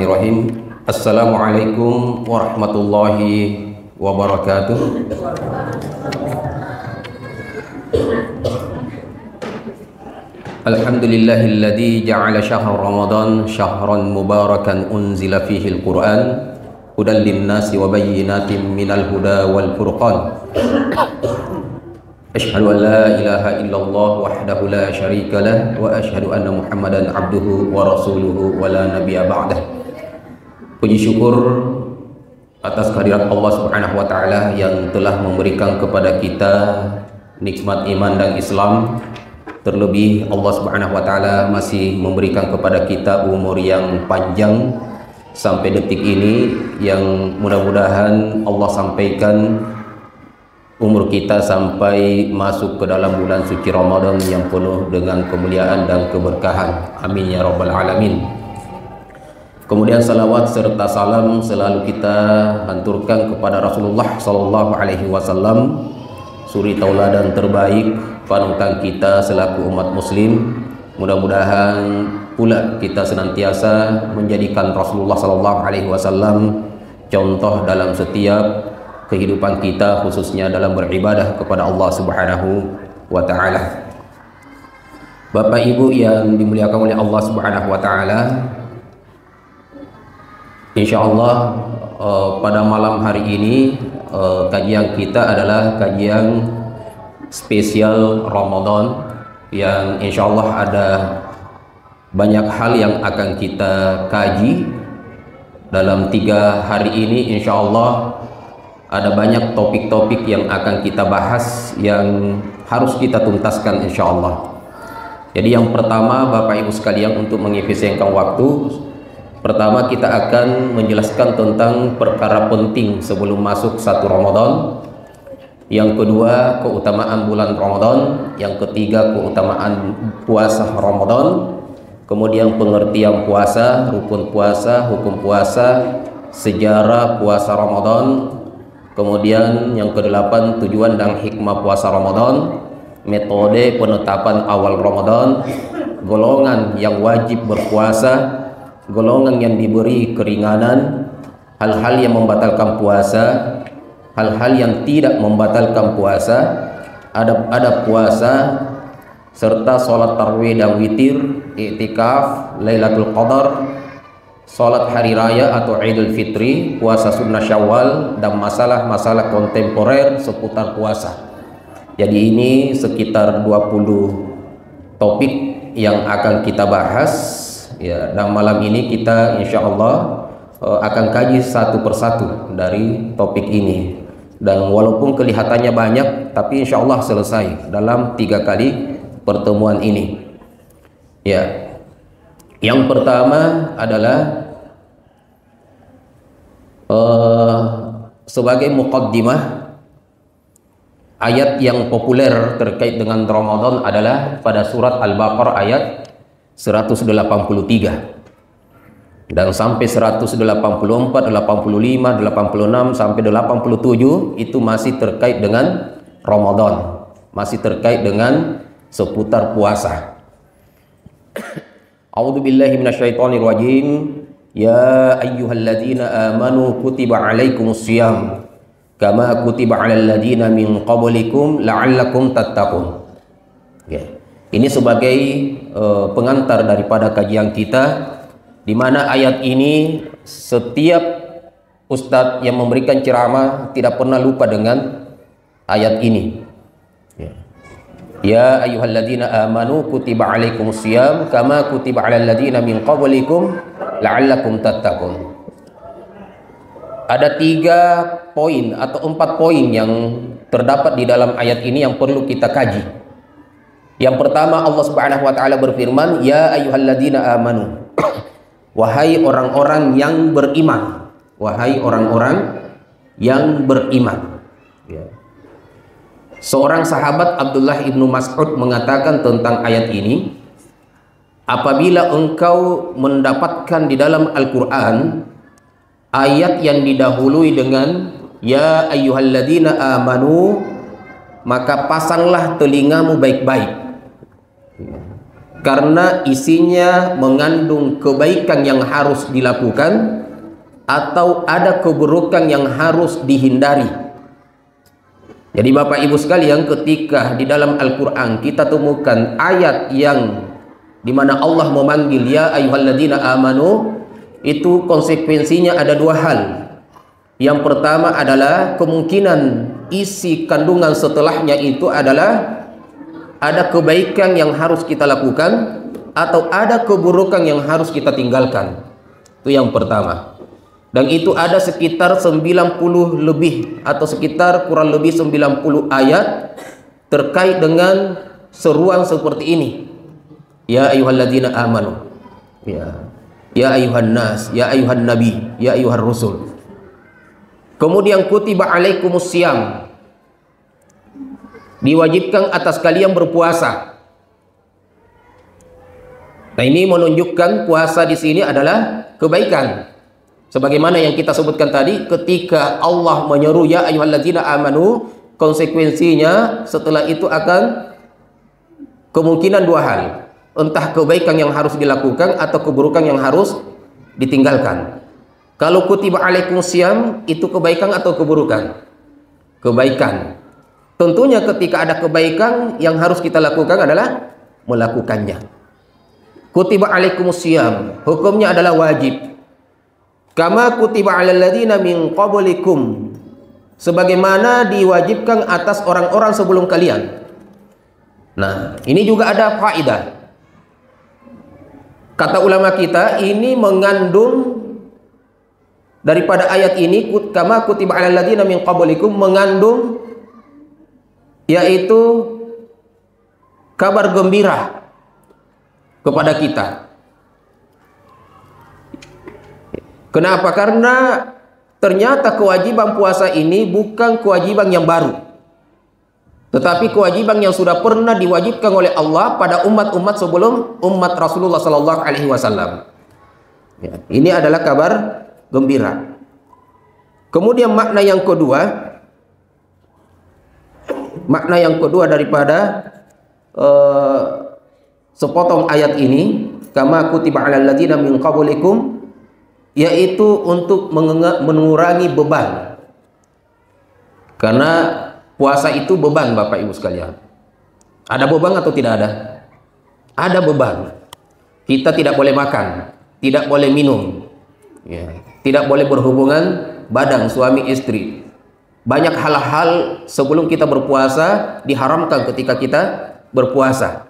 Bismillahirrahmanirrahim. Assalamualaikum warahmatullahi wabarakatuh. Alhamdulillahilladzi ja'ala syahr Ramadan syahran mubarakan unzila fihi al-Qur'an hudan lin-nasi wa bayyinatin minal huda wal furqan. Asyhadu an la ilaha illallah wahdahu la syarika lah wa asyhadu anna Muhammadan abduhu wa rasuluhu wa la nabiyya ba'dah. Puji syukur atas kehadirat Allah Subhanahu wa taala yang telah memberikan kepada kita nikmat iman dan Islam. Terlebih Allah Subhanahu wa taala masih memberikan kepada kita umur yang panjang sampai detik ini, yang mudah-mudahan Allah sampaikan umur kita sampai masuk ke dalam bulan suci Ramadan yang penuh dengan kemuliaan dan keberkahan. Amin ya rabbal alamin. Kemudian salawat serta salam selalu kita hanturkan kepada Rasulullah sallallahu alaihi wasallam, suri tauladan terbaik, panutan kita selaku umat muslim. Mudah-mudahan pula kita senantiasa menjadikan Rasulullah sallallahu alaihi wasallam contoh dalam setiap kehidupan kita, khususnya dalam beribadah kepada Allah Subhanahu wa taala. Bapak Ibu yang dimuliakan oleh Allah Subhanahu wa taala, insyaallah pada malam hari ini kajian kita adalah kajian spesial Ramadan, yang insyaallah ada banyak hal yang akan kita kaji dalam 3 hari ini. Insyaallah ada banyak topik-topik yang akan kita bahas yang harus kita tuntaskan insyaallah. Jadi yang pertama, Bapak Ibu sekalian, untuk mengefisienkan waktu, pertama kita akan menjelaskan tentang perkara penting sebelum masuk 1 Ramadan. Yang kedua, keutamaan bulan Ramadan. Yang ketiga, keutamaan puasa Ramadan. Kemudian pengertian puasa, rukun puasa, hukum puasa, sejarah puasa Ramadan. Kemudian yang ke-8, tujuan dan hikmah puasa Ramadan, metode penetapan awal Ramadan, golongan yang wajib berpuasa, golongan yang diberi keringanan, hal-hal yang membatalkan puasa, hal-hal yang tidak membatalkan puasa, adab-adab puasa, serta sholat tarawih dan witir, i'tikaf, Lailatul Qadar, sholat hari raya atau Idul Fitri, puasa sunnah Syawal, dan masalah-masalah kontemporer seputar puasa. Jadi ini sekitar 20 topik yang akan kita bahas ya, dan malam ini kita insyaallah akan kaji satu persatu dari topik ini. Dan walaupun kelihatannya banyak, tapi insyaallah selesai dalam 3 kali pertemuan ini. Ya. Yang pertama adalah sebagai muqaddimah, ayat yang populer terkait dengan Ramadan adalah pada surat Al-Baqarah ayat 183 dan sampai 184, 85, 86 sampai 87 itu masih terkait dengan Ramadan, masih terkait dengan seputar puasa. A'udzubillahi minasyaitonirrajim. Ya ayyuhalladzina amanu kutiba alaikumusiyam kama kutiba alal ladzina min qablikum la'allakum tattaqun. Okay. Ini sebagai pengantar daripada kajian kita, di mana ayat ini setiap ustadz yang memberikan ceramah tidak pernah lupa dengan ayat ini. Ya ayyuhalladzina amanu kutiba alaikumusiyam kama kutiba alal ladzina min qablikum la'allakum tattaqun. Ada 3 poin atau 4 poin yang terdapat di dalam ayat ini yang perlu kita kaji. Yang pertama, Allah Subhanahu wa taala berfirman, ya ayyuhalladzina amanu. Wahai orang-orang yang beriman. Wahai orang-orang yang beriman. Ya. Seorang sahabat Abdullah ibnu Mas'ud mengatakan tentang ayat ini, apabila engkau mendapatkan di dalam Al-Quran ayat yang didahului dengan ya ayyuhalladzina amanu, maka pasanglah telingamu baik-baik. karena isinya mengandung kebaikan yang harus dilakukan atau ada keburukan yang harus dihindari. Jadi Bapak Ibu sekalian, ketika di dalam Al-Quran kita temukan ayat yang dimana Allah memanggil ya ayyuhalladzina amanu, itu konsekuensinya ada dua hal. Yang pertama adalah kemungkinan isi kandungan setelahnya itu adalah ada kebaikan yang harus kita lakukan atau ada keburukan yang harus kita tinggalkan. Itu yang pertama. Dan itu ada sekitar 90 lebih atau sekitar kurang lebih 90 ayat terkait dengan seruan seperti ini. Ya ayyuhalladzina amanu. Ya ayyuhan nas, ya ayyuhan nabi, ya ayyuhar rusul. Kemudian kutiba alaikumusiyam. Diwajibkan atas kalian berpuasa. Nah, ini menunjukkan puasa di sini adalah kebaikan. Sebagaimana yang kita sebutkan tadi, ketika Allah menyeru ya ayyuhalladzina amanu, konsekuensinya setelah itu akan kemungkinan dua hal. Entah kebaikan yang harus dilakukan atau keburukan yang harus ditinggalkan. Kalau kutiba alaikumusiyam, itu kebaikan atau keburukan? Kebaikan. Tentunya ketika ada kebaikan, yang harus kita lakukan adalah melakukannya. Kutiba alaikumusiyam, hukumnya adalah wajib. Kama kutiba alal ladzina min qablikum, sebagaimana diwajibkan atas orang-orang sebelum kalian. Nah, ini juga ada faedah. Kata ulama kita, ini mengandung daripada ayat ini, kama kutiba alal ladzina min qablikum, mengandung yaitu kabar gembira kepada kita. Kenapa? Karena ternyata kewajiban puasa ini bukan kewajiban yang baru, tetapi kewajiban yang sudah pernah diwajibkan oleh Allah pada umat-umat sebelum umat Rasulullah Sallallahu Alaihi Wasallam. Ya, ini adalah kabar gembira. Kemudian makna yang kedua daripada sepotong ayat ini, kama kutiba alal ladzina min qablikum, yaitu untuk mengurangi beban. Karena puasa itu beban, Bapak Ibu sekalian. Ada beban atau tidak ada? Ada beban. Kita tidak boleh makan, tidak boleh minum, ya, tidak boleh berhubungan badan suami istri. Banyak hal-hal sebelum kita berpuasa diharamkan ketika kita berpuasa.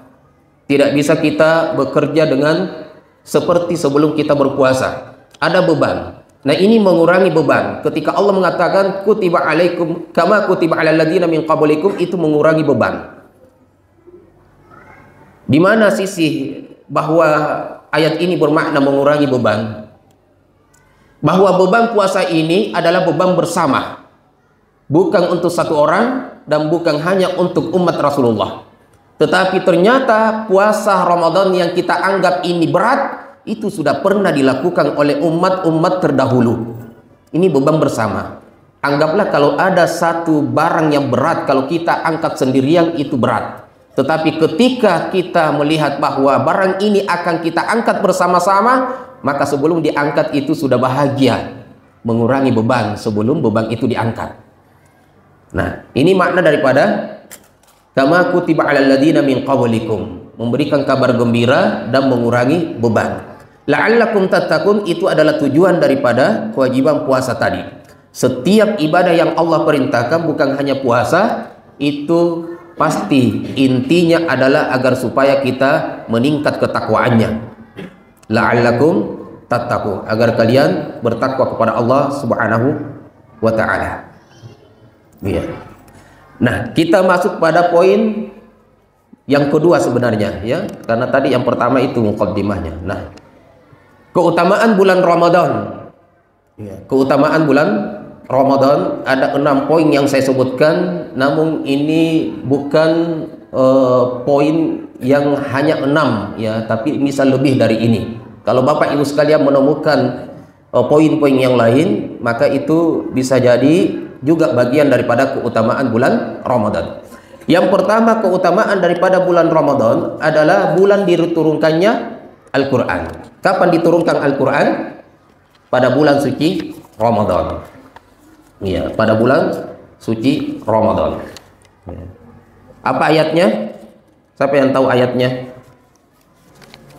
Tidak bisa kita bekerja dengan seperti sebelum kita berpuasa. Ada beban. Nah, ini mengurangi beban. Ketika Allah mengatakan kutiba alaikum kama kutiba alal ladzina min qablikum, itu mengurangi beban. Di mana sisi bahwa ayat ini bermakna mengurangi beban? Bahwa beban puasa ini adalah beban bersama. Bukan untuk satu orang dan bukan hanya untuk umat Rasulullah. Tetapi ternyata puasa Ramadan yang kita anggap ini berat, itu sudah pernah dilakukan oleh umat-umat terdahulu. Ini beban bersama. Anggaplah kalau ada satu barang yang berat, kalau kita angkat sendirian itu berat. Tetapi ketika kita melihat bahwa barang ini akan kita angkat bersama-sama, maka sebelum diangkat itu sudah bahagia, mengurangi beban sebelum beban itu diangkat. Nah, ini makna daripada kama kutiba alal ladzina min qablikum, memberikan kabar gembira dan mengurangi beban. La'allakum tattaqun, itu adalah tujuan daripada kewajiban puasa tadi. Setiap ibadah yang Allah perintahkan, bukan hanya puasa, itu pasti intinya adalah agar supaya kita meningkat ketakwaannya. La'allakum tattaqun, agar kalian bertakwa kepada Allah Subhanahu wa ta'ala. Ya. Nah, kita masuk pada poin yang kedua sebenarnya, ya. Karena tadi yang pertama itu muqaddimahnya. Nah, keutamaan bulan Ramadan. Ya, keutamaan bulan Ramadan ada 6 poin yang saya sebutkan, namun ini bukan poin yang hanya 6 ya, tapi bisa lebih dari ini. Kalau Bapak Ibu sekalian menemukan poin-poin yang lain, maka itu bisa jadi juga bagian daripada keutamaan bulan Ramadan. Yang pertama, keutamaan daripada bulan Ramadan adalah bulan diturunkannya Al-Quran. Kapan diturunkan Al-Quran? Pada bulan suci Ramadan. Iya, pada bulan suci Ramadan. Apa ayatnya? Siapa yang tahu ayatnya?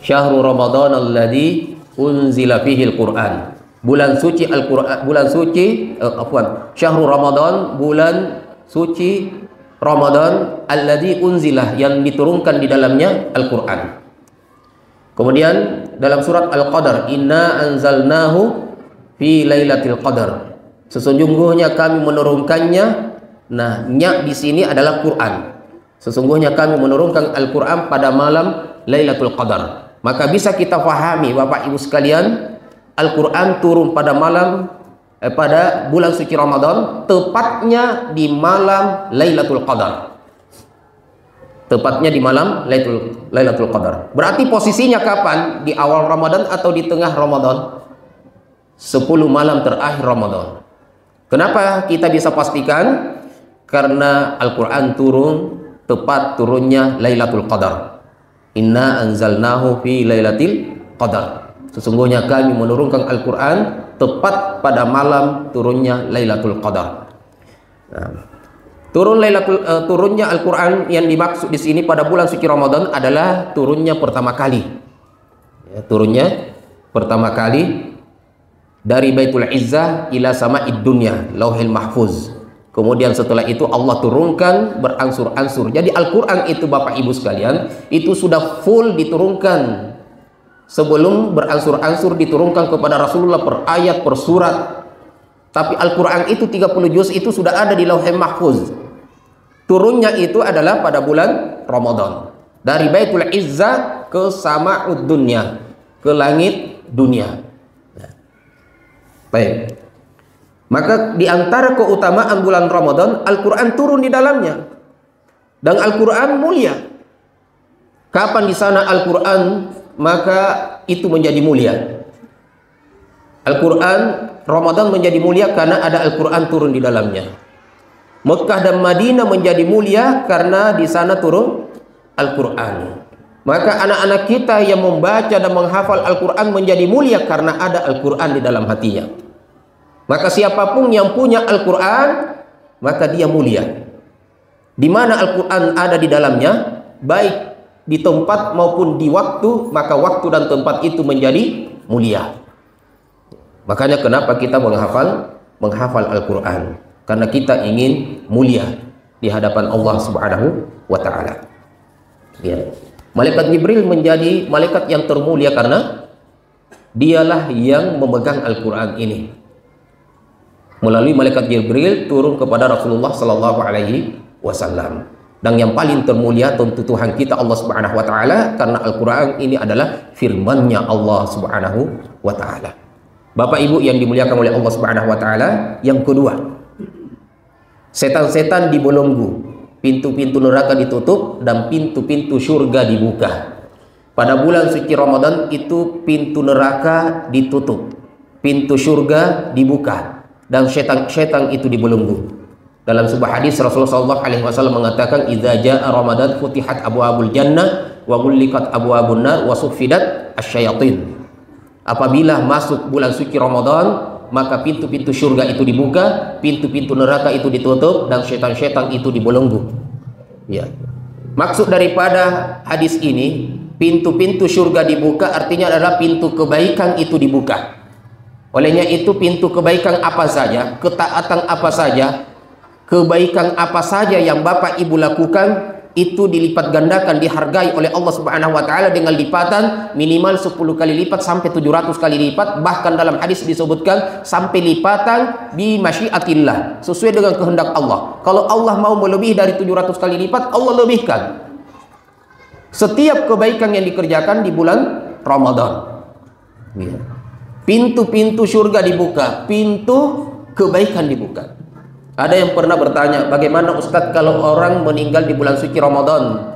Syahrul Ramadan alladzi unzila fihi al-Quran. Bulan suci Al-Quran, bulan suci Syahrul Ramadan, bulan suci Ramadan alladzi unzilah, yang diturunkan di dalamnya Al-Quran. Kemudian dalam surat Al-Qadar, inna anzalnahu fi lailatul qadar. Sesungguhnya kami menurunkannya. Nah, nya di sini adalah Quran. Sesungguhnya kami menurunkan Al-Quran pada malam Lailatul Qadar. Maka bisa kita pahami, Bapak Ibu sekalian, Al-Quran turun pada malam pada bulan suci Ramadan, tepatnya di malam Lailatul Qadar. Tepatnya di malam Lailatul Qadar. Berarti posisinya kapan? Di awal Ramadan atau di tengah Ramadan? 10 malam terakhir Ramadan. Kenapa kita bisa pastikan? Karena Al-Quran turun tepat turunnya Lailatul Qadar. Inna anzalnahu fi lailatul qadar. Sesungguhnya kami menurunkan Al-Quran tepat pada malam turunnya Lailatul Qadar. Nah, turunnya Al-Quran yang dimaksud di sini pada bulan suci Ramadan adalah turunnya pertama kali. Ya, turunnya pertama kali dari Baitul Izzah ila sama'id dunya, Lauhil Mahfuz. Kemudian setelah itu Allah turunkan beransur-ansur. Jadi Al-Quran itu, Bapak Ibu sekalian, itu sudah full diturunkan. Sebelum beransur-ansur diturunkan kepada Rasulullah per ayat, per surat. Tapi Al-Quran itu 30 juz itu sudah ada di Lauhil Mahfuz. Turunnya itu adalah pada bulan Ramadan. Dari Baitul Izzah ke Sama'ud Dunya, ke langit dunia. Baik. Maka di antara keutamaan bulan Ramadan, Al-Quran turun di dalamnya. Dan Al-Quran mulia. Kapan di sana Al-Quran, maka itu menjadi mulia. Al-Quran, Ramadan menjadi mulia karena ada Al-Quran turun di dalamnya. Mekah dan Madinah menjadi mulia karena di sana turun Al-Quran. Maka anak-anak kita yang membaca dan menghafal Al-Quran menjadi mulia karena ada Al-Quran di dalam hatinya. Maka siapapun yang punya Al-Quran, maka dia mulia. Di mana Al-Quran ada di dalamnya, baik di tempat maupun di waktu, maka waktu dan tempat itu menjadi mulia. Makanya kenapa kita menghafal Al-Quran? Karena kita ingin mulia di hadapan Allah Subhanahu wa Ta'ala. Ya. Malaikat Jibril menjadi malaikat yang termulia karena dialah yang memegang Al-Quran ini. Melalui malaikat Jibril turun kepada Rasulullah sallallahu alaihi wasallam. Dan yang paling termulia tentu Tuhan kita Allah Subhanahu wa Ta'ala, karena Al-Quran ini adalah firman-Nya Allah Subhanahu wa Ta'ala. Bapak Ibu yang dimuliakan oleh Allah Subhanahu wa Ta'ala, yang kedua, setan-setan dibelenggu, pintu-pintu neraka ditutup dan pintu-pintu surga dibuka. Pada bulan suci Ramadan itu pintu neraka ditutup, pintu surga dibuka, dan setan-setan itu dibelenggu. Dalam sebuah hadis Rasulullah SAW mengatakan, "Idza jaa Ramadan futihat abwabul jannah wa ghulliqat abwabun nar wa suffidat asyayatin." Apabila masuk bulan suci Ramadan, maka pintu-pintu surga itu dibuka, pintu-pintu neraka itu ditutup, dan setan-setan itu dibelenggu. Ya. Maksud daripada hadis ini, pintu-pintu surga dibuka artinya adalah pintu kebaikan itu dibuka. Olehnya itu pintu kebaikan apa saja, ketaatan apa saja, kebaikan apa saja yang Bapak Ibu lakukan, itu dilipat gandakan, dihargai oleh Allah Subhanahu wa Ta'ala dengan lipatan minimal 10 kali lipat sampai 700 kali lipat. Bahkan dalam hadis disebutkan sampai lipatan bi masyiatillah, sesuai dengan kehendak Allah. Kalau Allah mau melebihi dari 700 kali lipat, Allah lebihkan. Setiap kebaikan yang dikerjakan di bulan Ramadan, pintu-pintu surga dibuka, pintu kebaikan dibuka. Ada yang pernah bertanya, bagaimana Ustadz kalau orang meninggal di bulan suci Ramadan,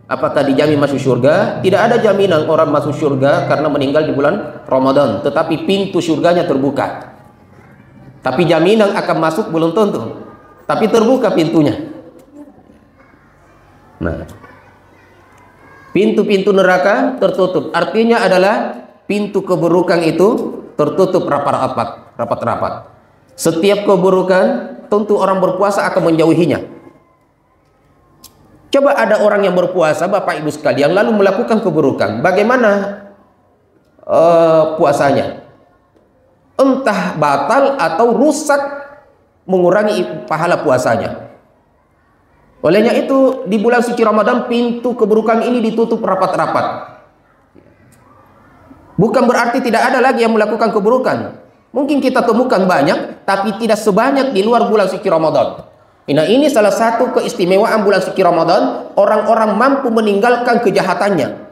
apakah dijamin masuk surga? Tidak ada jaminan orang masuk surga karena meninggal di bulan Ramadan, tetapi pintu surganya terbuka. Tapi jaminan akan masuk belum tentu, tapi terbuka pintunya. Nah, pintu-pintu neraka tertutup. Artinya adalah pintu keburukan itu tertutup rapat-rapat. Setiap keburukan tentu orang berpuasa akan menjauhinya. Coba ada orang yang berpuasa, Bapak Ibu sekalian, lalu melakukan keburukan. Bagaimana puasanya? Entah batal atau rusak, mengurangi pahala puasanya. Olehnya itu di bulan suci Ramadan pintu keburukan ini ditutup rapat-rapat. Bukan berarti tidak ada lagi yang melakukan keburukan. Mungkin kita temukan banyak, tapi tidak sebanyak di luar bulan suci Ramadan. Nah, ini salah satu keistimewaan bulan suci Ramadan, orang-orang mampu meninggalkan kejahatannya.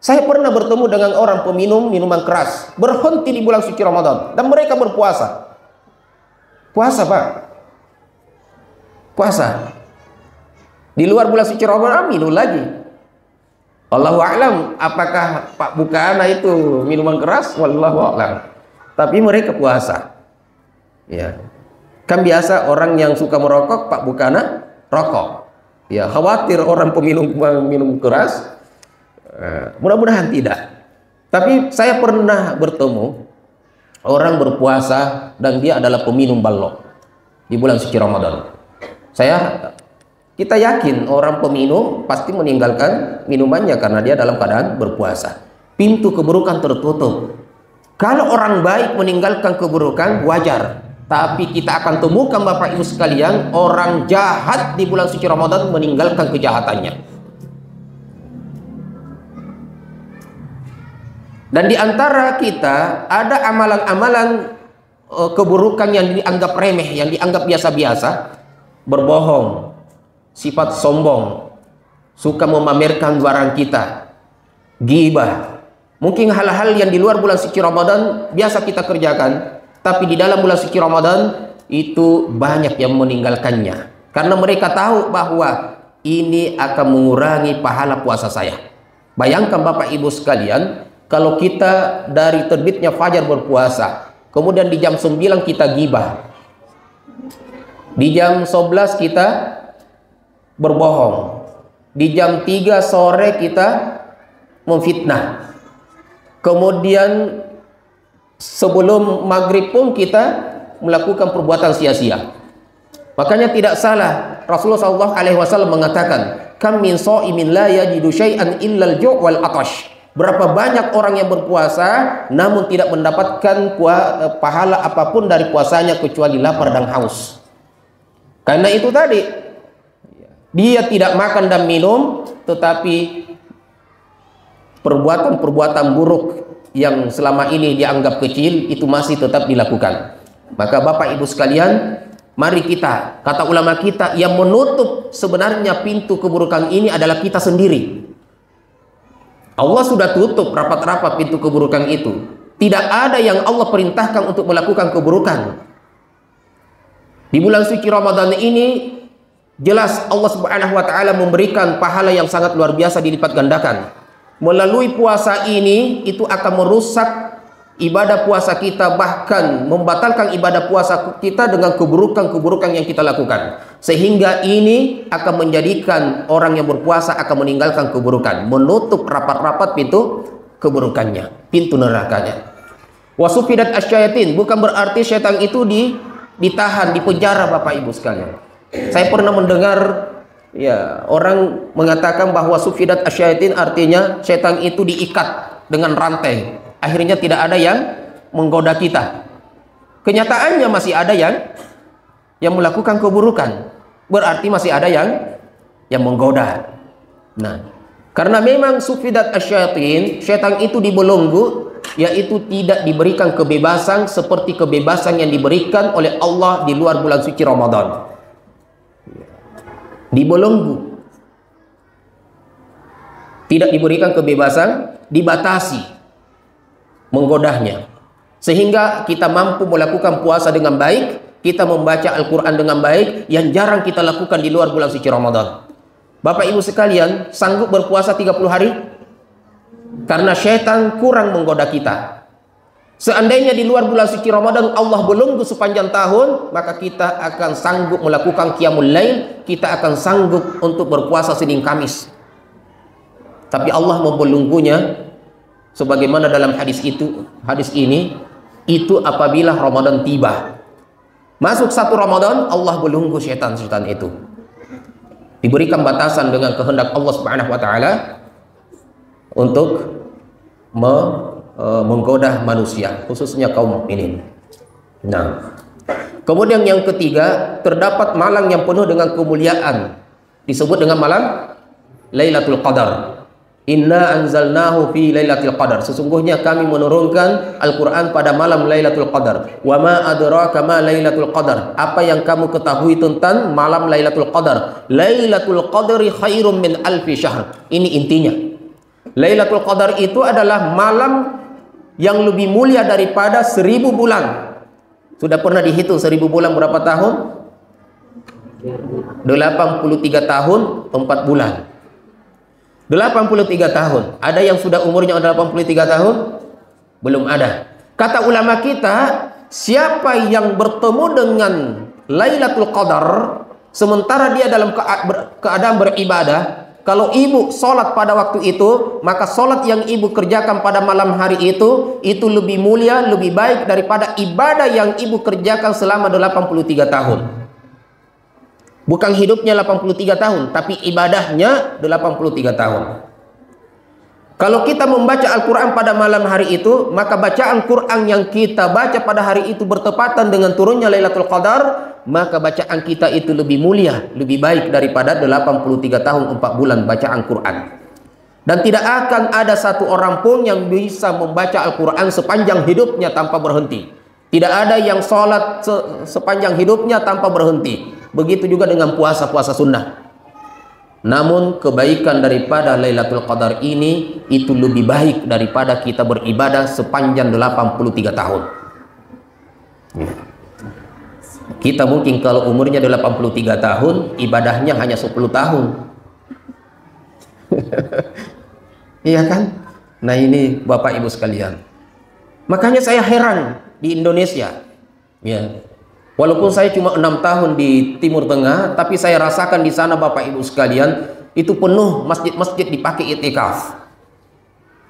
Saya pernah bertemu dengan orang peminum minuman keras, berhenti di bulan suci Ramadan, dan mereka berpuasa. Puasa, Pak. Puasa. Di luar bulan suci Ramadan minum lagi. Allahu a'lam, apakah Pak Bukana itu minuman keras? Wallahu a'lam. Tapi mereka puasa. Ya. Kan biasa orang yang suka merokok, Pak Bukana rokok. Ya, khawatir orang minum keras. Mudah-mudahan tidak. Tapi saya pernah bertemu orang berpuasa dan dia adalah peminum balok di bulan suci Ramadan. Kita yakin orang peminum pasti meninggalkan minumannya karena dia dalam keadaan berpuasa. Pintu keburukan tertutup. Kalau orang baik meninggalkan keburukan wajar. Tapi kita akan temukan Bapak Ibu sekalian, orang jahat di bulan suci Ramadan meninggalkan kejahatannya. Dan di antara kita ada amalan-amalan keburukan yang dianggap remeh, yang dianggap biasa-biasa. Berbohong, sifat sombong, suka memamerkan barang kita, ghibah. Mungkin hal-hal yang di luar bulan suci Ramadan biasa kita kerjakan, tapi di dalam bulan suci Ramadan itu banyak yang meninggalkannya. Karena mereka tahu bahwa ini akan mengurangi pahala puasa saya. Bayangkan Bapak Ibu sekalian, kalau kita dari terbitnya fajar berpuasa, kemudian di jam 9 kita ghibah, di jam 11 kita berbohong, di jam 3 sore kita memfitnah, kemudian sebelum maghrib pun kita melakukan perbuatan sia-sia. Makanya tidak salah Rasulullah SAW mengatakan, kam min shaimin la yajidu syai'an illal ju' wal atash. Berapa banyak orang yang berpuasa namun tidak mendapatkan pahala apapun dari puasanya kecuali lapar dan haus. Karena itu tadi, dia tidak makan dan minum, tetapi perbuatan-perbuatan buruk yang selama ini dianggap kecil itu masih tetap dilakukan. Maka Bapak Ibu sekalian, mari kita, kata ulama kita, yang menutup sebenarnya pintu keburukan ini adalah kita sendiri. Allah sudah tutup rapat-rapat pintu keburukan itu. Tidak ada yang Allah perintahkan untuk melakukan keburukan. Di bulan suci Ramadan ini jelas Allah Subhanahu wa taala memberikan pahala yang sangat luar biasa dilipat gandakan. Melalui puasa ini itu akan merusak ibadah puasa kita, bahkan membatalkan ibadah puasa kita dengan keburukan-keburukan yang kita lakukan. Sehingga ini akan menjadikan orang yang berpuasa akan meninggalkan keburukan, menutup rapat-rapat pintu keburukannya, pintu nerakanya. Wasufidat asyayatin, bukan berarti syaitan itu ditahan, dipenjara Bapak Ibu sekalian. Saya pernah mendengar orang mengatakan bahwa sufidat asyayatin artinya syaitan itu diikat dengan rantai. Akhirnya tidak ada yang menggoda kita. Kenyataannya masih ada yang melakukan keburukan. Berarti masih ada yang menggoda. Nah, karena memang sufidat asyayatin, syaitan itu dibelenggu, yaitu tidak diberikan kebebasan seperti kebebasan yang diberikan oleh Allah di luar bulan suci Ramadan. Dibelenggu, tidak diberikan kebebasan, dibatasi, menggodahnya, sehingga kita mampu melakukan puasa dengan baik, kita membaca Al-Quran dengan baik, yang jarang kita lakukan di luar bulan suci Ramadan. Bapak Ibu sekalian, sanggup berpuasa 30 hari? Karena syaitan kurang menggoda kita. Seandainya di luar bulan suci Ramadan Allah belenggu sepanjang tahun, maka kita akan sanggup melakukan qiyamul lail, kita akan sanggup untuk berpuasa Senin Kamis. Tapi Allah membelenggunya sebagaimana dalam hadis ini, itu apabila Ramadan tiba. Masuk satu Ramadan, Allah belenggu setan-setan itu. Diberikan batasan dengan kehendak Allah Subhanahu wa taala untuk menggoda manusia, khususnya kaum mukminin. Nah, kemudian yang ketiga, terdapat malam yang penuh dengan kemuliaan, disebut dengan malam Lailatul Qadar. Inna anzalnahu fi Lailatul Qadar. Sesungguhnya kami menurunkan Al-Qur'an pada malam Lailatul Qadar. Wa ma adraka ma Lailatul Qadar. Apa yang kamu ketahui tentang malam Lailatul Qadar? Lailatul Qadri khairum min alfi syahr. Ini intinya. Lailatul Qadar itu adalah malam yang lebih mulia daripada 1000 bulan. Sudah pernah dihitung 1000 bulan berapa tahun? 83 tahun 4 bulan. 83 tahun. Ada yang sudah umurnya 83 tahun? Belum ada. Kata ulama kita, siapa yang bertemu dengan Lailatul Qadar sementara dia dalam keadaan beribadah, kalau ibu sholat pada waktu itu, maka sholat yang ibu kerjakan pada malam hari itu lebih mulia, lebih baik daripada ibadah yang ibu kerjakan selama 83 tahun. Bukan hidupnya 83 tahun, tapi ibadahnya 83 tahun. Kalau kita membaca Al-Quran pada malam hari itu, maka bacaan Quran yang kita baca pada hari itu bertepatan dengan turunnya Lailatul Qadar, maka bacaan kita itu lebih mulia, lebih baik daripada 83 tahun 4 bulan bacaan Quran. Dan tidak akan ada satu orang pun yang bisa membaca Al-Quran sepanjang hidupnya tanpa berhenti. Tidak ada yang sholat sepanjang hidupnya tanpa berhenti. Begitu juga dengan puasa-puasa sunnah. Namun kebaikan daripada Lailatul Qadar ini itu lebih baik daripada kita beribadah sepanjang 83 tahun. Kita mungkin kalau umurnya 83 tahun, ibadahnya hanya 10 tahun. Iya kan? Nah ini Bapak Ibu sekalian. Makanya saya heran di Indonesia. Ya. Walaupun saya cuma 6 tahun di Timur Tengah, tapi saya rasakan di sana Bapak Ibu sekalian, itu penuh masjid-masjid dipakai iktikaf.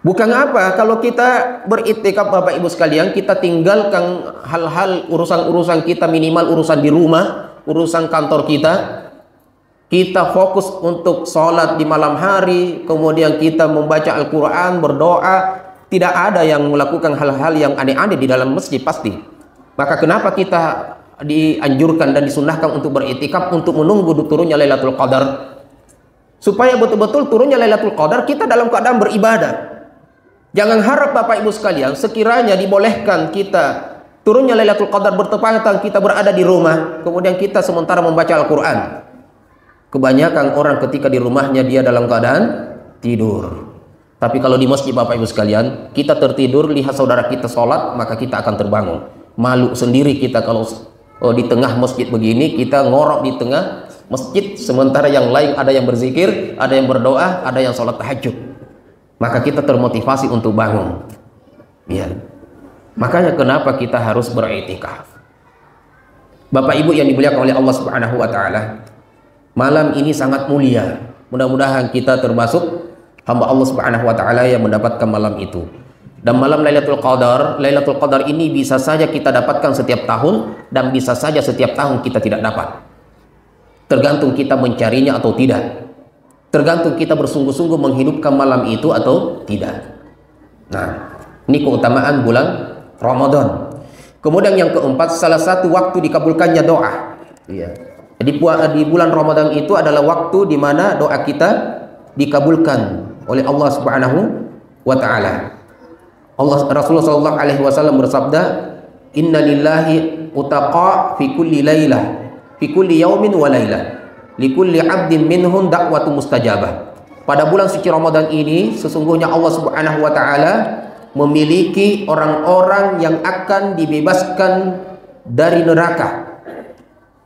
Bukan apa, kalau kita beriktikaf Bapak Ibu sekalian, kita tinggalkan hal-hal urusan-urusan kita, minimal urusan di rumah, urusan kantor kita. Kita fokus untuk sholat di malam hari, kemudian kita membaca Al-Quran, berdoa. Tidak ada yang melakukan hal-hal yang aneh-aneh di dalam masjid pasti. Maka kenapa kita dianjurkan dan disunahkan untuk beriktikaf, untuk menunggu turunnya Lailatul Qadar, supaya betul-betul turunnya Lailatul Qadar kita dalam keadaan beribadah. Jangan harap Bapak Ibu sekalian sekiranya dibolehkan kita turunnya Lailatul Qadar bertepatan kita berada di rumah, kemudian kita sementara membaca Al-Quran. Kebanyakan orang ketika di rumahnya dia dalam keadaan tidur. Tapi kalau di masjid Bapak Ibu sekalian, kita tertidur lihat saudara kita sholat, maka kita akan terbangun. Malu sendiri kita kalau di tengah masjid begini, kita ngorok di tengah masjid, sementara yang lain ada yang berzikir, ada yang berdoa, ada yang sholat tahajud. Maka kita termotivasi untuk bangun. Ya. Makanya kenapa kita harus beriktikaf. Bapak Ibu yang dimuliakan oleh Allah Subhanahu wa taala, malam ini sangat mulia. Mudah-mudahan kita termasuk hamba Allah Subhanahu wa taala yang mendapatkan malam itu. Dan malam Lailatul Qadar ini bisa saja kita dapatkan setiap tahun, dan bisa saja setiap tahun kita tidak dapat. Tergantung kita mencarinya atau tidak. Tergantung kita bersungguh-sungguh menghidupkan malam itu atau tidak. Nah, ini keutamaan bulan Ramadan. Kemudian yang keempat, salah satu waktu dikabulkannya doa. Iya. Jadi di bulan Ramadan itu adalah waktu di mana doa kita dikabulkan oleh Allah Subhanahu wa taala. Rasulullah sallallahu alaihi wasallam bersabda, "Inna lillahi utaqa fi kulli lailah, fi kulli yaumin wa lailah, li kulli 'abdin minhum da'watu mustajabah." Pada bulan suci Ramadan ini sesungguhnya Allah Subhanahu wa taala memiliki orang-orang yang akan dibebaskan dari neraka.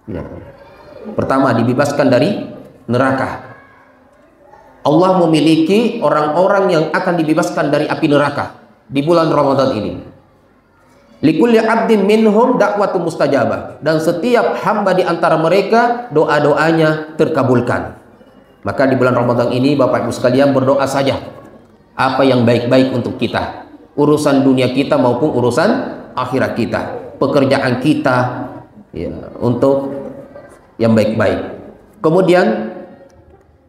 Ya. Pertama, dibebaskan dari neraka. Allah memiliki orang-orang yang akan dibebaskan dari api neraka di bulan Ramadan ini. Likulli 'abdin minhum da'watu mustajabah. Dan setiap hamba di antara mereka doa-doanya terkabulkan. Maka di bulan Ramadan ini Bapak Ibu sekalian berdoa saja apa yang baik-baik untuk kita. Urusan dunia kita maupun urusan akhirat kita. Pekerjaan kita ya, untuk yang baik-baik. Kemudian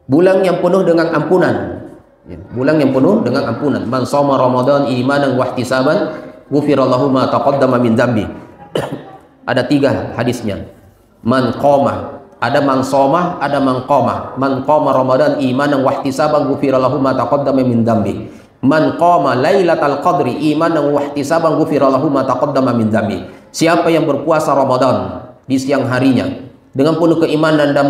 bulan yang penuh dengan ampunan. Ya, bulan yang penuh dengan ampunan. Man shoma Ramadan imanan wa ihtisaban ghufira lahu ma taqaddama min dzambi. Ada 3 hadisnya. Man qoma, ada man shoma, ada man qoma. Man qoma Ramadan imanan wa ihtisaban ghufira lahu ma taqaddama min dzambi. Man qama lailatal qadri imanan wa ihtisaban ghufira lahu ma taqaddama min dzambi. Siapa yang berpuasa Ramadan di siang harinya dengan penuh keimanan dan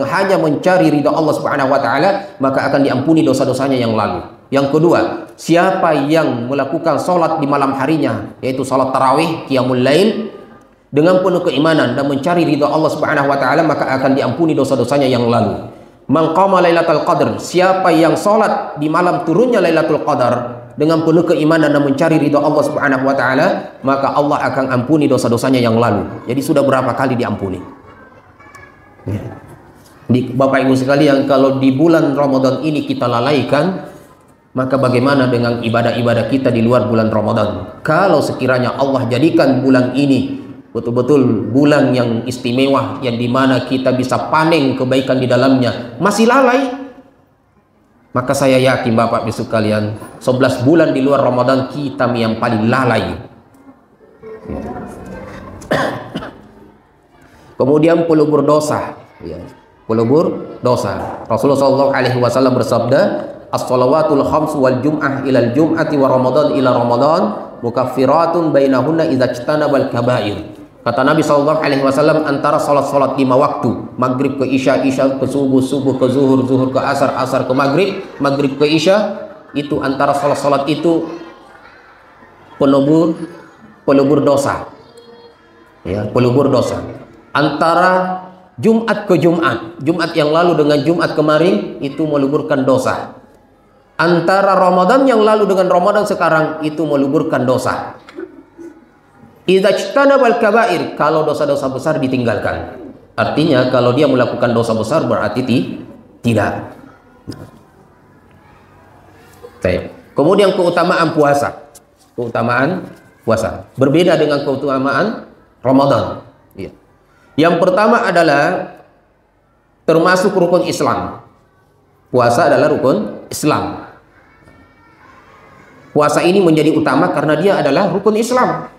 hanya mencari ridha Allah Subhanahu wa taala, maka akan diampuni dosa-dosanya yang lalu. Yang kedua, siapa yang melakukan salat di malam harinya, yaitu salat tarawih, qiyamul lail, dengan penuh keimanan dan mencari ridha Allah Subhanahu wa taala, maka akan diampuni dosa-dosanya yang lalu. Man qama lailatul qadar, siapa yang salat di malam turunnya Lailatul Qadar dengan penuh keimanan dan mencari ridha Allah Subhanahu wa taala, maka Allah akan ampuni dosa-dosanya yang lalu. Jadi sudah berapa kali diampuni? Bapak Ibu sekalian, kalau di bulan Ramadan ini kita lalaikan, maka bagaimana dengan ibadah-ibadah kita di luar bulan Ramadan? Kalau sekiranya Allah jadikan bulan ini betul-betul bulan yang istimewa, yang dimana kita bisa panen kebaikan di dalamnya, masih lalai, maka saya yakin Bapak Ibu sekalian, 11 bulan di luar Ramadan kita yang paling lalai. Kemudian pelebur dosa, ya, pelebur dosa. Rasulullah SAW bersabda, as-salawatul khams wal jum'ah ilal jum'ati wa ramadan ila ramadan mukaffiratun bainahunna idza ijtanabal kaba'ir. Kata Nabi SAW, antara salat-salat 5 waktu, maghrib ke isya, isya ke subuh, subuh ke zuhur, zuhur ke asar, asar ke maghrib, maghrib ke isya, itu antara salat-salat itu pelebur dosa. Ya, pelebur dosa. Antara Jumat ke Jumat, Jumat yang lalu dengan Jumat kemarin, itu meleburkan dosa. Antara Ramadan yang lalu dengan Ramadan sekarang, itu meleburkan dosa. Idza ijtanabal kaba'ir, kalau dosa-dosa besar ditinggalkan. Artinya kalau dia melakukan dosa besar berarti tidak. Baik. Kemudian keutamaan puasa. Keutamaan puasa berbeda dengan keutamaan Ramadan. Ya. Yang pertama adalah termasuk rukun Islam. Puasa adalah rukun Islam. Puasa ini menjadi utama karena dia adalah rukun Islam.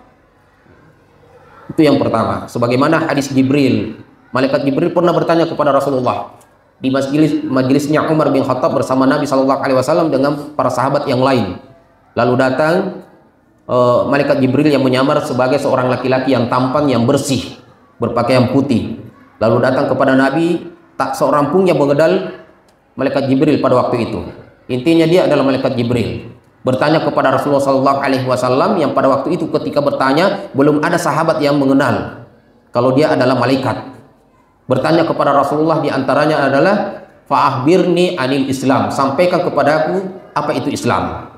Itu yang pertama. Sebagaimana hadis Jibril, malaikat Jibril pernah bertanya kepada Rasulullah di majelisnya Umar bin Khattab bersama Nabi SAW dengan para sahabat yang lain. Lalu datang malaikat Jibril yang menyamar sebagai seorang laki-laki yang tampan, yang bersih, berpakaian putih. Lalu datang kepada Nabi, tak seorang pun yang mengenal malaikat Jibril pada waktu itu. Intinya dia adalah malaikat Jibril. Bertanya kepada Rasulullah SAW yang pada waktu itu ketika bertanya belum ada sahabat yang mengenal kalau dia adalah malaikat. Bertanya kepada Rasulullah diantaranya adalah fa'akhbirni anil Islam, sampaikan kepadaku apa itu Islam.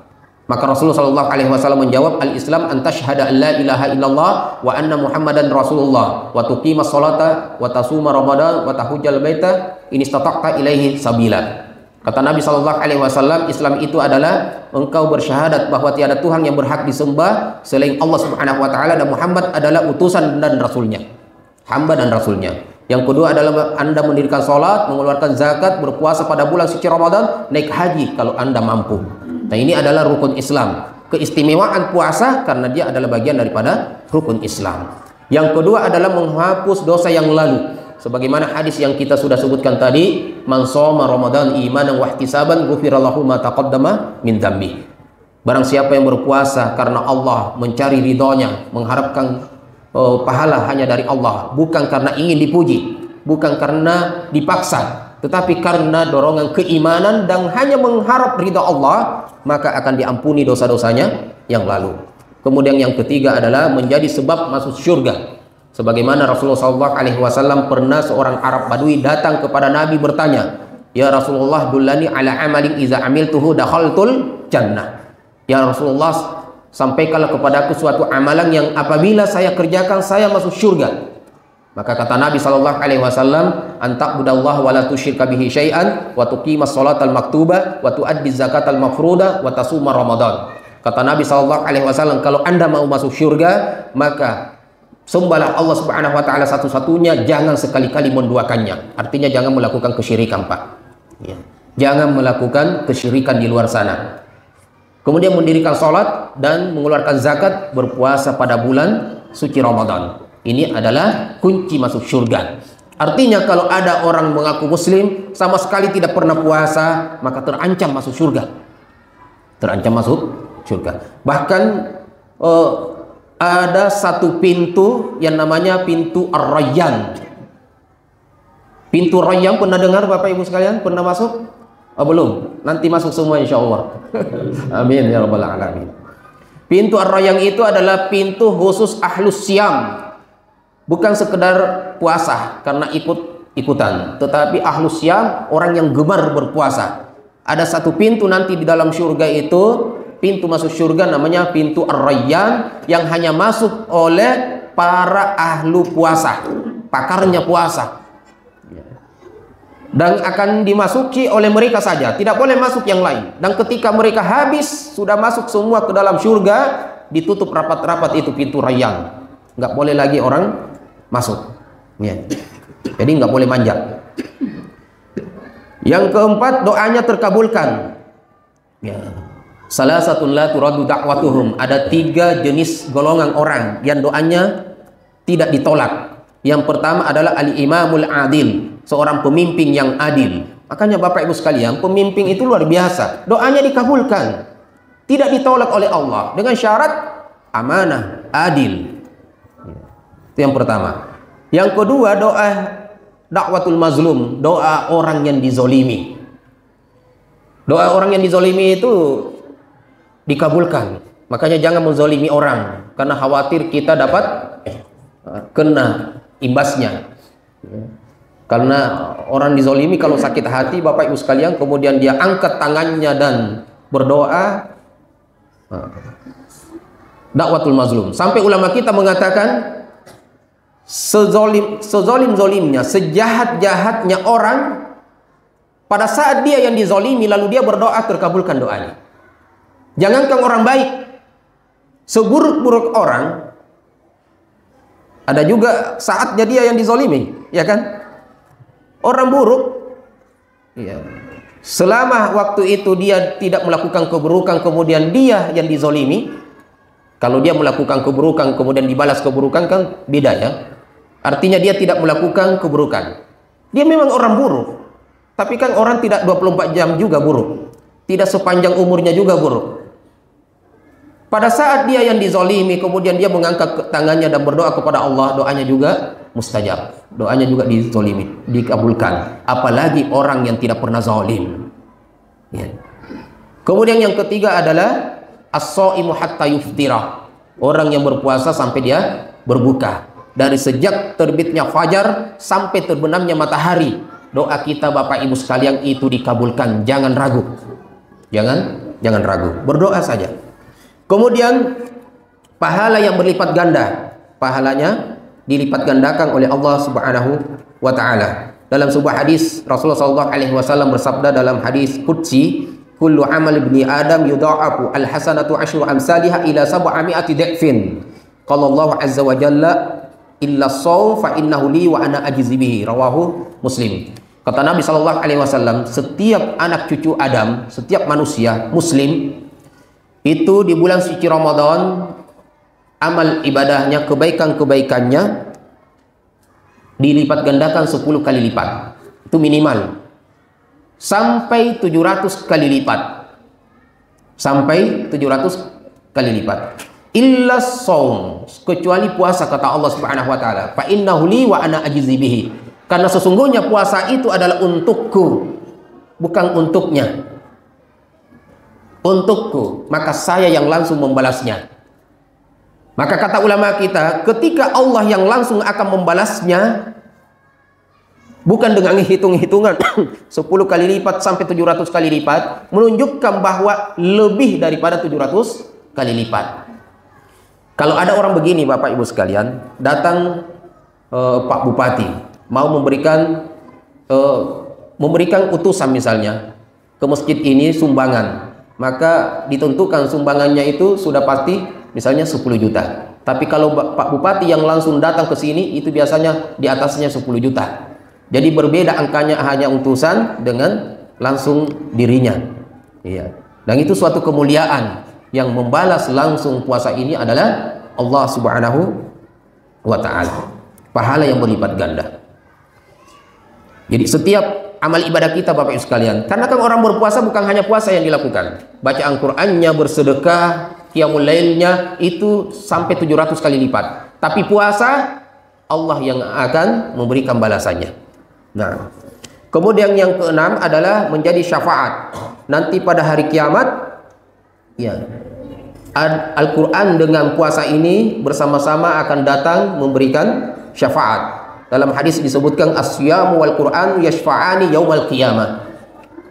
Maka Rasulullah SAW menjawab, al-Islam an tashhada an la ilaha illallah wa anna Muhammadan Rasulullah wa tuqimas salata wa tasuma Ramadan wa tahujjal baita in istata'ta ilaihi sabila. Kata Nabi SAW, Islam itu adalah engkau bersyahadat bahwa tiada Tuhan yang berhak disembah selain Allah Subhanahu wa taala dan Muhammad adalah utusan dan rasulnya, hamba dan rasulnya. Yang kedua adalah Anda mendirikan salat, mengeluarkan zakat, berpuasa pada bulan suci Ramadan, naik haji kalau Anda mampu. Nah, ini adalah rukun Islam. Keistimewaan puasa karena dia adalah bagian daripada rukun Islam. Yang kedua adalah menghapus dosa yang lalu. Sebagaimana hadis yang kita sudah sebutkan tadi, man shoma Ramadan imanan wa ihtisaban ghufira lahu ma taqaddama min dzambi. Barang siapa yang berpuasa karena Allah, mencari ridhonya, mengharapkan pahala hanya dari Allah, bukan karena ingin dipuji, bukan karena dipaksa, tetapi karena dorongan keimanan dan hanya mengharap ridha Allah, maka akan diampuni dosa-dosanya yang lalu. Kemudian yang ketiga adalah menjadi sebab masuk surga. Sebagaimana Rasulullah SAW pernah seorang Arab Badui datang kepada Nabi bertanya, ya Rasulullah dullani ala amalin iza amiltuhu dakhaltul jannah. Ya Rasulullah, sampaikanlah kepadaku suatu amalan yang apabila saya kerjakan saya masuk surga. Maka kata Nabi sallallahu alaihi wasallam, "Anta'budallaha wa la tusyrika bihi syai'an wa tuqimas sholatal maktubah wa tuaddi zakatal mafruḍah wa tasuma Ramadan." Kata Nabi sallallahu alaihi wasallam, kalau Anda mau masuk surga, maka sembahlah Allah Subhanahu wa taala satu-satunya, jangan sekali-kali menduakannya. Artinya jangan melakukan kesyirikan, Pak. Ya. Jangan melakukan kesyirikan di luar sana. Kemudian mendirikan salat dan mengeluarkan zakat, berpuasa pada bulan suci Ramadan. Ini adalah kunci masuk surga. Artinya kalau ada orang mengaku muslim sama sekali tidak pernah puasa, maka terancam masuk surga. Terancam masuk surga. Bahkan ada satu pintu yang namanya pintu Ar-Rayyan. Pintu Rayyan pernah dengar Bapak Ibu sekalian? Pernah masuk? Oh, belum. Nanti masuk semua insya Allah. Amin ya rabbal alamin. Pintu Ar-Rayyan itu adalah pintu khusus ahlus syam. Bukan sekedar puasa karena ikut-ikutan, tetapi ahlus syam, orang yang gemar berpuasa. Ada satu pintu nanti di dalam surga itu, pintu masuk surga namanya pintu Ar-Rayyan, yang hanya masuk oleh para ahlu puasa, pakarnya puasa. Dan akan dimasuki oleh mereka saja, tidak boleh masuk yang lain. Dan ketika mereka habis, sudah masuk semua ke dalam surga, ditutup rapat-rapat itu pintu Rayyan. Nggak boleh lagi orang masuk. Ya. Jadi nggak boleh manjat. Yang keempat, doanya terkabulkan. Ya. Salah satu la turadu da'watuhum. Ada 3 jenis golongan orang yang doanya tidak ditolak. Yang pertama adalah al-imamul adil, seorang pemimpin yang adil. Makanya Bapak Ibu sekalian, pemimpin itu luar biasa. Doanya dikabulkan, tidak ditolak oleh Allah dengan syarat amanah, adil. Itu yang pertama. Yang kedua, doa dakwatul mazlum, doa orang yang dizolimi. Doa orang yang dizolimi itu dikabulkan. Makanya jangan menzolimi orang, karena khawatir kita dapat kena imbasnya. Karena orang dizolimi kalau sakit hati Bapak Ibu sekalian, kemudian dia angkat tangannya dan berdoa, dakwatul mazlum. Sampai ulama kita mengatakan, sezolim-zolimnya, sejahat-jahatnya orang, pada saat dia yang dizolimi lalu dia berdoa, terkabulkan doanya. Jangankan orang baik, seburuk-buruk orang, ada juga saatnya dia yang dizolimi, ya kan? Orang buruk, ya, selama waktu itu dia tidak melakukan keburukan, kemudian dia yang dizolimi. Kalau dia melakukan keburukan kemudian dibalas keburukan, kan beda ya. Artinya dia tidak melakukan keburukan. Dia memang orang buruk, tapi kan orang tidak 24 jam juga buruk, tidak sepanjang umurnya juga buruk. Pada saat dia yang dizolimi, kemudian dia mengangkat tangannya dan berdoa kepada Allah, doanya juga mustajab. Doanya juga dizolimi, dikabulkan. Apalagi orang yang tidak pernah zalim. Ya. Kemudian yang ketiga adalah as-shaimu hatta yuftira. Orang yang berpuasa sampai dia berbuka. Dari sejak terbitnya fajar sampai terbenamnya matahari, doa kita Bapak Ibu sekalian itu dikabulkan. Jangan ragu. Jangan ragu. Berdoa saja. Kemudian pahala yang berlipat ganda, pahalanya dilipat gandakan oleh Allah Subhanahu wa taala. Dalam sebuah hadis Rasulullah sallallahu alaihi wasallam bersabda dalam hadis qudsi, kullu amal ibni adam yudha'afu al-hasanatu asyru amsalha ila 700 dhifin. Qala Allah azza wa jalla illa shaum fa innahu li wa ana ajzi bihi. Rawahu Muslim. Kata Nabi sallallahu alaihi wasallam, setiap anak cucu Adam, setiap manusia muslim itu di bulan suci Ramadan, amal ibadahnya, kebaikan-kebaikannya dilipat gandakan 10 kali lipat. Itu minimal. Sampai 700 kali lipat. Sampai 700 kali lipat. Illa shaum, kecuali puasa, kata Allah Subhanahu wa taala. Fa innahu li wa ana ajzi bihi. Karena sesungguhnya puasa itu adalah untukku, bukan untuknya. Untukku, maka saya yang langsung membalasnya. Maka kata ulama kita, ketika Allah yang langsung akan membalasnya, bukan dengan hitung-hitungan 10 kali lipat sampai 700 kali lipat, menunjukkan bahwa lebih daripada 700 kali lipat. Kalau ada orang begini Bapak Ibu sekalian, datang Pak Bupati mau memberikan utusan misalnya ke masjid ini sumbangan, maka ditentukan sumbangannya itu sudah pasti misalnya 10 juta. Tapi kalau Pak Bupati yang langsung datang ke sini itu biasanya di atasnya 10 juta. Jadi berbeda angkanya hanya utusan dengan langsung dirinya. Iya. Dan itu suatu kemuliaan. Yang membalas langsung puasa ini adalah Allah Subhanahu wa ta'ala. Pahala yang berlipat ganda. Jadi setiap amal ibadah kita Bapak Ibu sekalian, karena kan orang berpuasa bukan hanya puasa yang dilakukan, baca Al-Qur'annya, bersedekah, qiyamul lailnya itu sampai 700 kali lipat. Tapi puasa Allah yang akan memberikan balasannya. Nah, kemudian yang keenam adalah menjadi syafaat. Nanti pada hari kiamat, ya, Al-Quran dengan puasa ini bersama-sama akan datang memberikan syafaat. Dalam hadis disebutkan as-siyamu wal Quran yashfa'ani yaumal qiyamah.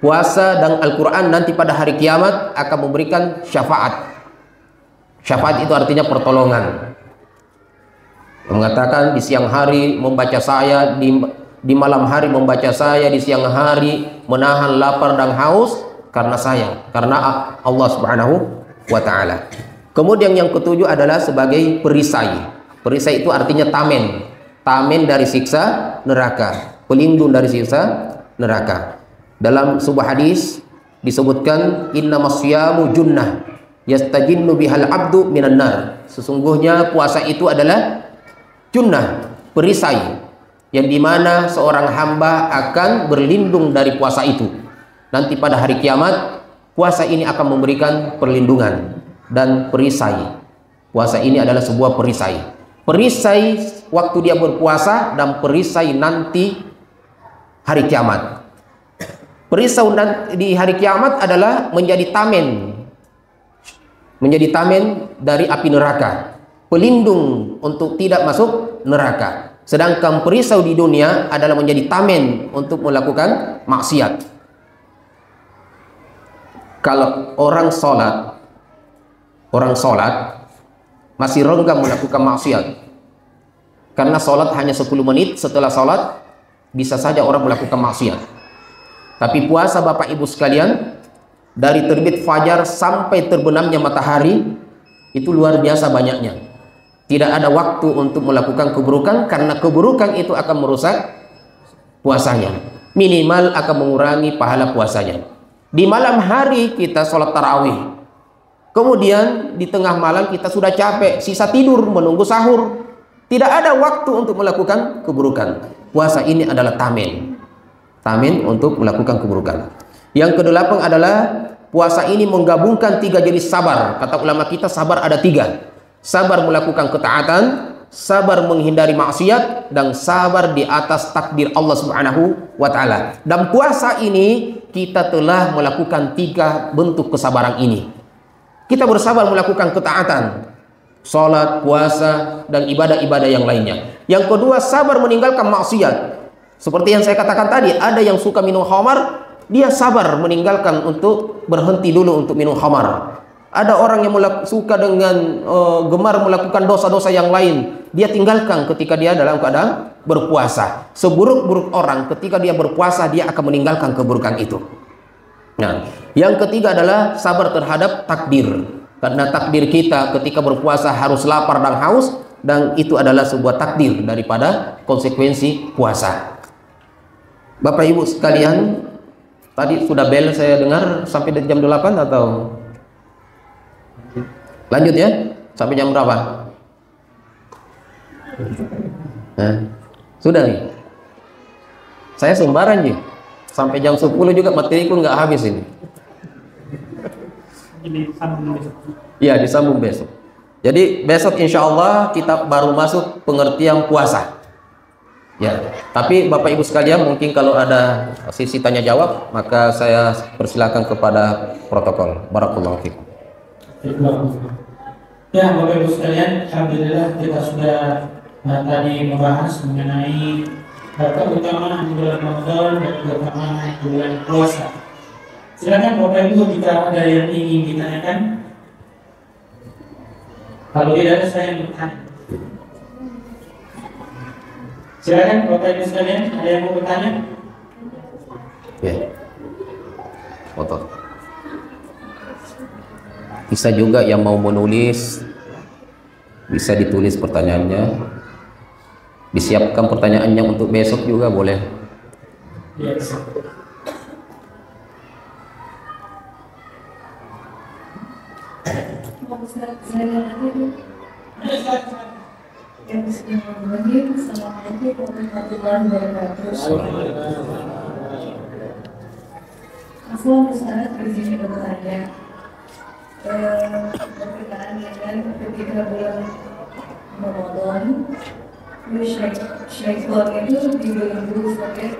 Puasa dan Al-Quran nanti pada hari kiamat akan memberikan syafaat. Syafaat itu artinya pertolongan. Mengatakan di siang hari membaca saya, di malam hari membaca saya, di siang hari menahan lapar dan haus karena saya, karena Allah Subhanahu wa ta'ala. Kemudian yang ketujuh adalah sebagai perisai. Perisai itu artinya tamen. Tamen dari siksa neraka, pelindung dari siksa neraka. Dalam sebuah hadis disebutkan innamas siyamu junnah yastajinnu bihal abdu minan nar. Sesungguhnya puasa itu adalah junnah, perisai, yang dimana seorang hamba akan berlindung dari puasa itu. Nanti pada hari kiamat puasa ini akan memberikan perlindungan dan perisai. Puasa ini adalah sebuah perisai. Perisai waktu dia berpuasa dan perisai nanti hari kiamat. Perisai di hari kiamat adalah menjadi tamen. Menjadi tamen dari api neraka. Pelindung untuk tidak masuk neraka. Sedangkan perisai di dunia adalah menjadi tamen untuk melakukan maksiat. Kalau orang sholat masih renggang melakukan maksiat, karena sholat hanya 10 menit, setelah sholat bisa saja orang melakukan maksiat. Tapi puasa Bapak Ibu sekalian, dari terbit fajar sampai terbenamnya matahari itu luar biasa banyaknya. Tidak ada waktu untuk melakukan keburukan, karena keburukan itu akan merusak puasanya, minimal akan mengurangi pahala puasanya. Di malam hari kita sholat tarawih, kemudian di tengah malam kita sudah capek, sisa tidur menunggu sahur. Tidak ada waktu untuk melakukan keburukan. Puasa ini adalah tamen. Tamen untuk melakukan keburukan. Yang kedelapan adalah puasa ini menggabungkan 3 jenis sabar. Kata ulama kita sabar ada 3. Sabar melakukan ketaatan, sabar menghindari maksiat, dan sabar di atas takdir Allah Subhanahu wa ta'ala. Dan puasa ini kita telah melakukan 3 bentuk kesabaran ini. Kita bersabar melakukan ketaatan, sholat, puasa, dan ibadah-ibadah yang lainnya. Yang kedua, sabar meninggalkan maksiat. Seperti yang saya katakan tadi, ada yang suka minum khamar, dia sabar meninggalkan untuk berhenti dulu untuk minum khamar. Ada orang yang suka dengan gemar melakukan dosa-dosa yang lain, dia tinggalkan ketika dia dalam keadaan berpuasa. Seburuk-buruk orang ketika dia berpuasa, dia akan meninggalkan keburukan itu. Nah, yang ketiga adalah sabar terhadap takdir. Karena takdir kita ketika berpuasa harus lapar dan haus, dan itu adalah sebuah takdir daripada konsekuensi puasa. Bapak Ibu sekalian, tadi sudah bel saya dengar sampai jam 8 atau lanjut ya? Sampai jam berapa? Nah, sudah nih. Saya sembaran nih. Sampai jam 10 juga materiku nggak habis ini. Iya, disambung besok. Jadi besok insya Allah kita baru masuk pengertian puasa. Ya, tapi Bapak Ibu sekalian, mungkin kalau ada sisi tanya jawab, maka saya persilakan kepada protokol. Barakallahu fikum. Ya, Bapak Ibu sekalian, alhamdulillah kita sudah tadi membahas mengenai keutamaan bulan Ramadan dan keutamaan bulan puasa. Silakan Bapak Ibu jika ada yang ingin ditanyakan. Kalau tidak ada saya yang bertanya. Silakan Bapak Ibu sekalian, ada yang mau bertanya? Ya. Foto. Bisa juga yang mau menulis, bisa ditulis pertanyaannya. Disiapkan pertanyaannya untuk besok juga boleh. Ya, bisa. Assalamualaikum warahmatullahi wabarakatuh. Assalamualaikum Ustaz, izin bertanya. Berkenaan dengan ketika bulan Ramadan, syaitan itu dibelenggu Ustaz.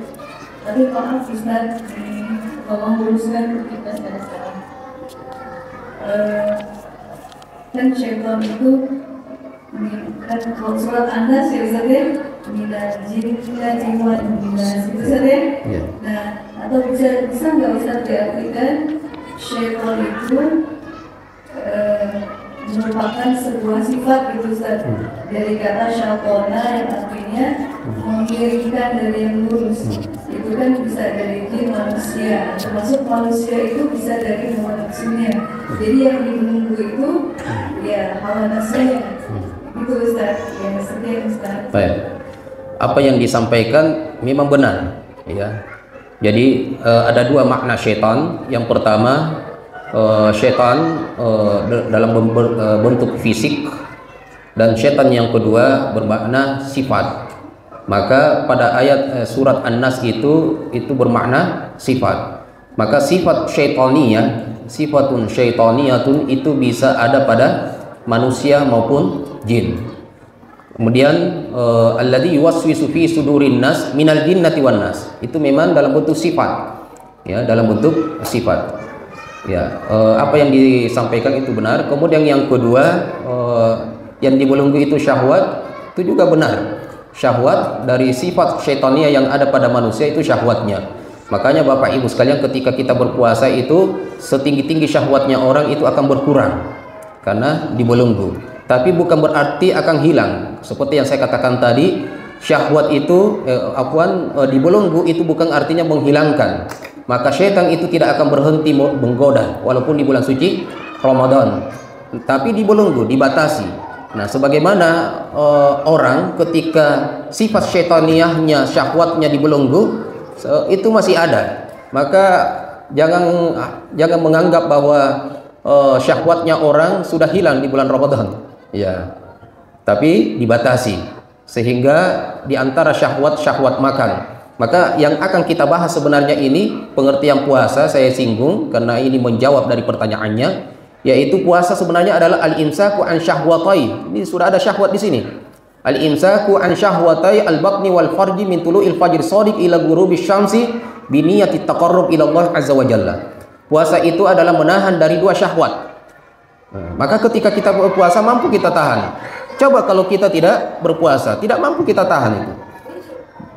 Tapi maaf Ustaz, tolong luruskan kita sekarang. Dan syaitan itu kan kalau surat Anda Ustaz ya, minal jinni wal ins itu Ustaz ya. Nah, atau bisa nggak Ustaz diartikan syaitan itu merupakan sebuah sifat gitu Ustaz, dari kata syaitona yang artinya mengiringkan dari yang lurus. Itu kan bisa dari jin manusia, termasuk manusia itu bisa dari hawa nafsunya. Jadi yang dibelenggu itu ya hawa nafsunya. Itu Ustaz, yang sekian Ustaz. Baik. Apa yang disampaikan memang benar, ya. Jadi ada dua makna syaitan. Yang pertama, syaitan dalam bentuk fisik, dan syaitan yang kedua bermakna sifat. Maka pada ayat surat An-Nas itu bermakna sifat. Maka sifat syaitaniyah, sifatun syaitaniyatun itu bisa ada pada manusia maupun jin. Kemudian alladzi yuwaswisu fi sudurin nas minal jinnati wan nas, itu memang dalam bentuk sifat, ya, dalam bentuk sifat. Ya, apa yang disampaikan itu benar. Kemudian yang kedua, yang dibelenggu itu syahwat, itu juga benar. Syahwat dari sifat syaitania yang ada pada manusia itu syahwatnya. Makanya Bapak Ibu sekalian, ketika kita berpuasa itu setinggi-tinggi syahwatnya orang itu akan berkurang karena dibelenggu. Tapi bukan berarti akan hilang. Seperti yang saya katakan tadi, syahwat itu dibelenggu itu bukan artinya menghilangkan. Maka syaitan itu tidak akan berhenti menggoda walaupun di bulan suci Ramadan. Tapi dibelenggu, dibatasi. Nah, sebagaimana orang ketika sifat syaitaniahnya, syahwatnya dibelenggu, itu masih ada. Maka jangan menganggap bahwa syahwatnya orang sudah hilang di bulan Ramadan. Ya, tapi dibatasi sehingga diantara syahwat makan. Maka yang akan kita bahas sebenarnya ini pengertian puasa, saya singgung karena ini menjawab dari pertanyaannya, yaitu puasa sebenarnya adalah al-imsaku an syahwatai. Ini sudah ada syahwat di sini. Al-imsaku an syahwatai al-batni wal farji min tulu'il fajr shadiq ila ghurubi syamsi bi niyati taqarrub ila Allah azza wa jalla. Puasa itu adalah menahan dari dua syahwat. Maka ketika kita berpuasa mampu kita tahan. Coba kalau kita tidak berpuasa, tidak mampu kita tahan itu.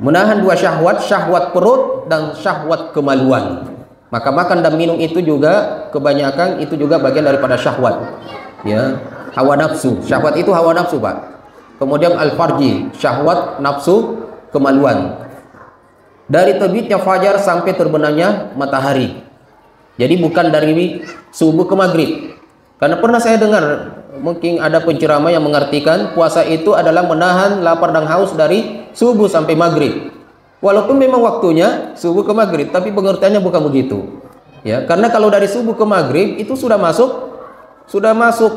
Menahan dua syahwat, syahwat perut dan syahwat kemaluan. Maka makan dan minum itu juga kebanyakan itu juga bagian daripada syahwat. Ya, hawa nafsu. Syahwat itu hawa nafsu, Pak. Kemudian al-farji, syahwat nafsu kemaluan. Dari terbitnya fajar sampai terbenamnya matahari. Jadi bukan dari subuh ke maghrib. Karena pernah saya dengar mungkin ada penceramah yang mengartikan puasa itu adalah menahan lapar dan haus dari subuh sampai maghrib. Walaupun memang waktunya subuh ke maghrib, tapi pengertiannya bukan begitu. Ya, karena kalau dari subuh ke maghrib itu sudah masuk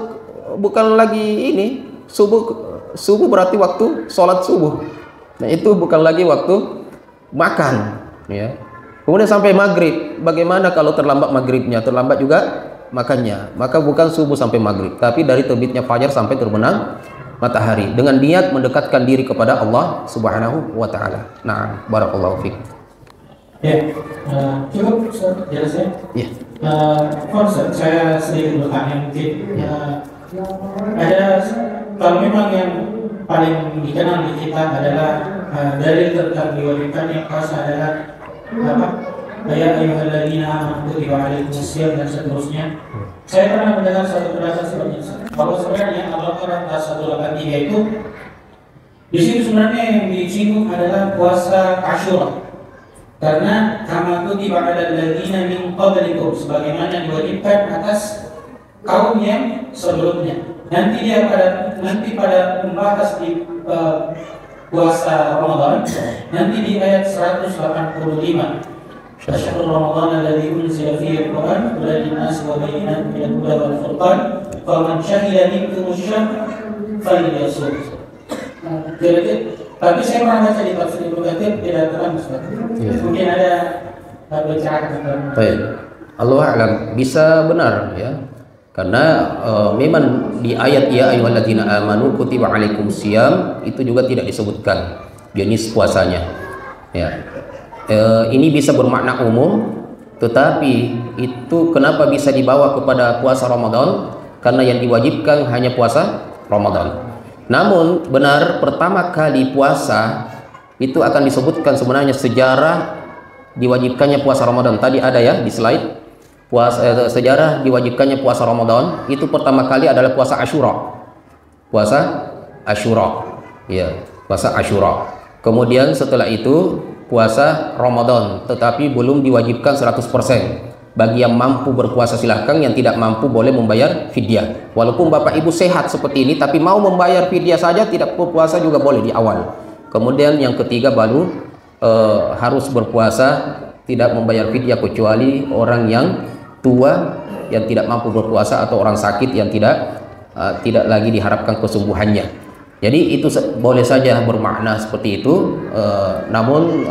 bukan lagi ini subuh berarti waktu sholat subuh. Nah, itu bukan lagi waktu makan. Ya. Kemudian sampai maghrib, bagaimana kalau terlambat maghribnya? Terlambat juga makannya. Maka bukan subuh sampai maghrib, tapi dari terbitnya fajar sampai terbenam matahari, dengan niat mendekatkan diri kepada Allah Subhanahu wa taala. Nah, barakallahu fiik. Ya, cukup jelasnya. Ya. Saya sedikit bertanya mungkin. Ada, kalau memang yang paling dikenal di kita adalah dalil tentang diwajibkannya puasa adalah apa? ya ayyuhalladzina amanu kutiba alaikumusiyam dan seterusnya. Saya pernah mendengar satu pendapat seperti itu, bahwa sebenarnya Al-Baqarah 183 itu di situ sebenarnya yang disinggung adalah puasa Asyura. Karena kama kutiba alal ladzina min qablikum, sebagaimana diwajibkan atas kaum yang sebelumnya. Nanti pada membahas di puasa Ramadan, nanti di ayat 185. Syahrul Ramadan alladzi unzila fihi al-Qur'an hudan lin-nasi wa bayyinatin minal huda wal furqan faman syahida minkum asy-syahra falyasum. Tapi saya pernah baca di tafsir Ibnu Katsir tidak terang, Ustaz. Mungkin ada bacaan tentang. Baik. Allah a'lam, bisa benar ya. Karena memang di ayat ya ayyuhalladzina amanu kutiba alaikumusiyam itu juga tidak disebutkan jenis puasanya. Ya. Ini bisa bermakna umum, tetapi itu kenapa bisa dibawa kepada puasa Ramadan? Karena yang diwajibkan hanya puasa Ramadan. Namun benar pertama kali puasa itu akan disebutkan sebenarnya sejarah diwajibkannya puasa Ramadan. Tadi ada ya di slide sejarah diwajibkannya puasa Ramadan itu pertama kali adalah puasa Asyura. Puasa Asyura. Ya, puasa Asyura. Kemudian setelah itu puasa Ramadan, tetapi belum diwajibkan 100%. Bagi yang mampu berpuasa silahkan, yang tidak mampu boleh membayar fidyah. Walaupun Bapak Ibu sehat seperti ini, tapi mau membayar fidyah saja, tidak berpuasa juga boleh di awal. Kemudian yang ketiga baru harus berpuasa, tidak membayar fidyah kecuali orang yang tua yang tidak mampu berpuasa atau orang sakit yang tidak lagi diharapkan kesembuhannya. Jadi itu boleh saja bermakna seperti itu, namun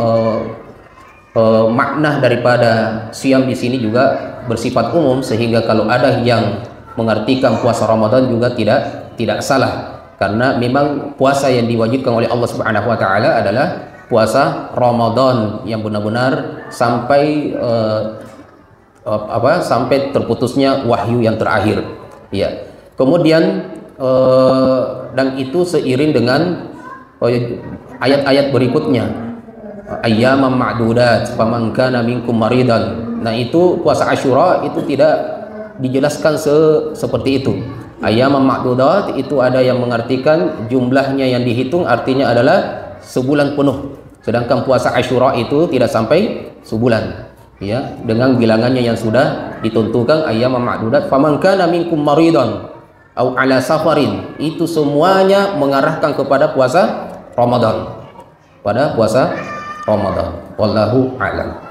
makna daripada siam di sini juga bersifat umum, sehingga kalau ada yang mengartikan puasa Ramadan juga tidak salah, karena memang puasa yang diwajibkan oleh Allah Subhanahu wa taala adalah puasa Ramadan yang benar-benar sampai sampai terputusnya wahyu yang terakhir. Ya. Kemudian dan itu seiring dengan ayat-ayat berikutnya, ayyaman ma'dudat faman kana minkum maridan. Nah, itu puasa Asyura itu tidak dijelaskan seperti itu. Ayyaman ma'dudat itu ada yang mengartikan jumlahnya yang dihitung artinya adalah sebulan penuh. Sedangkan puasa Asyura itu tidak sampai sebulan. Ya, dengan bilangannya yang sudah ditentukan, ayyaman ma'dudat faman kana minkum maridan au ala safarin, itu semuanya mengarahkan kepada puasa Ramadan. Pada puasa Ramadan. Wallahu a'lam.